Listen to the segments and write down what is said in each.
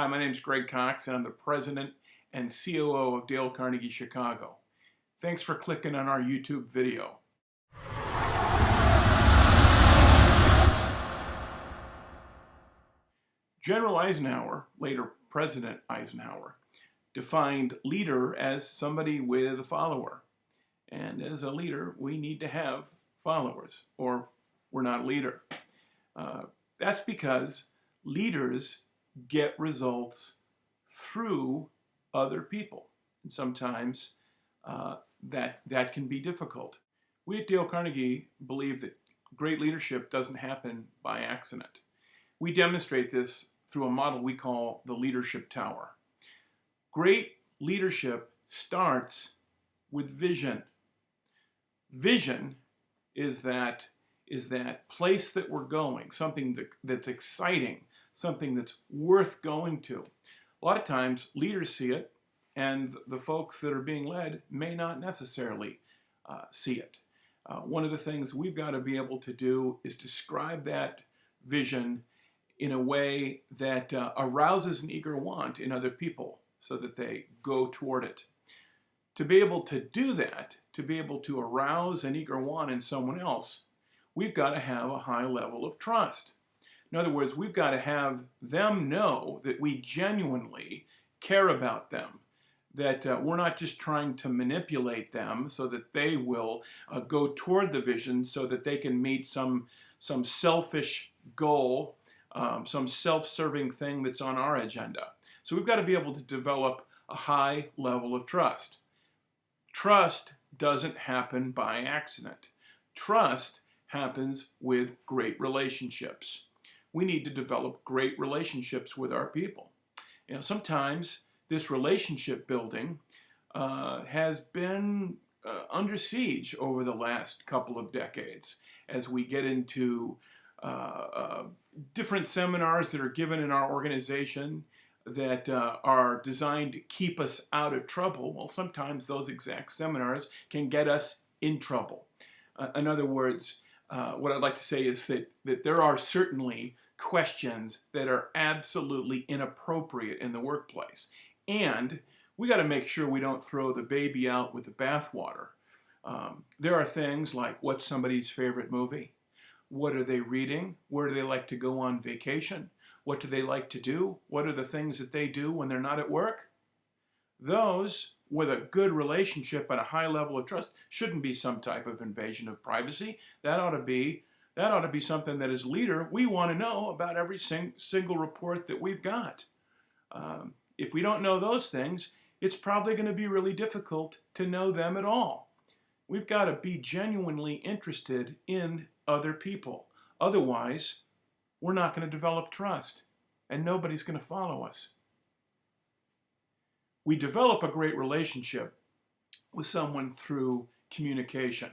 Hi, my name is Greg Cox, and I'm the President and COO of Dale Carnegie Chicago. Thanks for clicking on our YouTube video. General Eisenhower, later President Eisenhower, defined leader as somebody with a follower. And as a leader, we need to have followers, or we're not a leader. That's because leaders get results through other people. And sometimes that can be difficult. We at Dale Carnegie believe that great leadership doesn't happen by accident. We demonstrate this through a model we call the Leadership Tower. Great leadership starts with vision. Vision is that place that we're going, something that's exciting, something that's worth going to. A lot of times leaders see it, and the folks that are being led may not necessarily see it. One of the things we've got to be able to do is describe that vision in a way that arouses an eager want in other people so that they go toward it. To be able to do that, to be able to arouse an eager want in someone else, we've got to have a high level of trust. In other words, we've got to have them know that we genuinely care about them, that we're not just trying to manipulate them so that they will go toward the vision so that they can meet some selfish goal, some self-serving thing that's on our agenda. So we've got to be able to develop a high level of trust. Trust doesn't happen by accident. Trust happens with great relationships. We need to develop great relationships with our people. You know, sometimes this relationship building has been under siege over the last couple of decades as we get into different seminars that are given in our organization that are designed to keep us out of trouble. Well, sometimes those exact seminars can get us in trouble. In other words, what I'd like to say is that there are certainly questions that are absolutely inappropriate in the workplace. And we got to make sure we don't throw the baby out with the bathwater. There are things like, what's somebody's favorite movie? What are they reading? Where do they like to go on vacation? What do they like to do? What are the things that they do when they're not at work? Those, with a good relationship and a high level of trust, shouldn't be some type of invasion of privacy. That ought to be something that as leader, we want to know about every single report that we've got. If we don't know those things, it's probably going to be really difficult to know them at all. We've got to be genuinely interested in other people. Otherwise, we're not going to develop trust, and nobody's going to follow us. We develop a great relationship with someone through communication.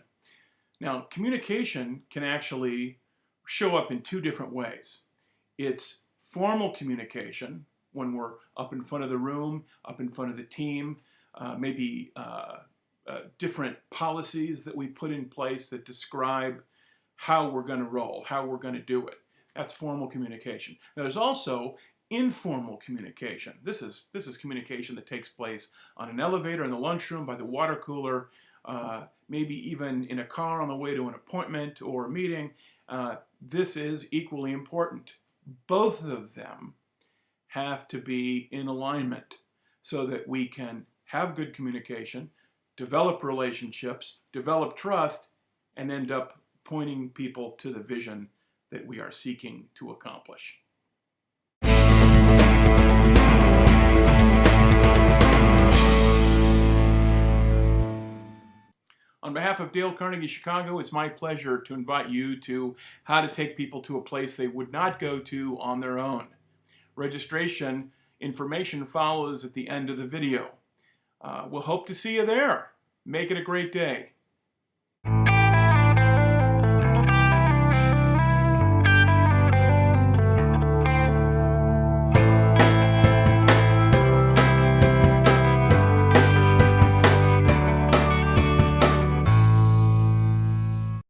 Now, communication can actually show up in two different ways. It's formal communication, when we're up in front of the room, up in front of the team, maybe different policies that we put in place that describe how we're going to roll, how we're going to do it. That's formal communication. Now, there's also informal communication. This is communication that takes place on an elevator, in the lunchroom, by the water cooler, maybe even in a car on the way to an appointment or a meeting. This is equally important. Both of them have to be in alignment so that we can have good communication, develop relationships, develop trust, and end up pointing people to the vision that we are seeking to accomplish. On behalf of Dale Carnegie Chicago, it's my pleasure to invite you to how to take people to a place they would not go to on their own. Registration information follows at the end of the video. We'll hope to see you there. Make it a great day.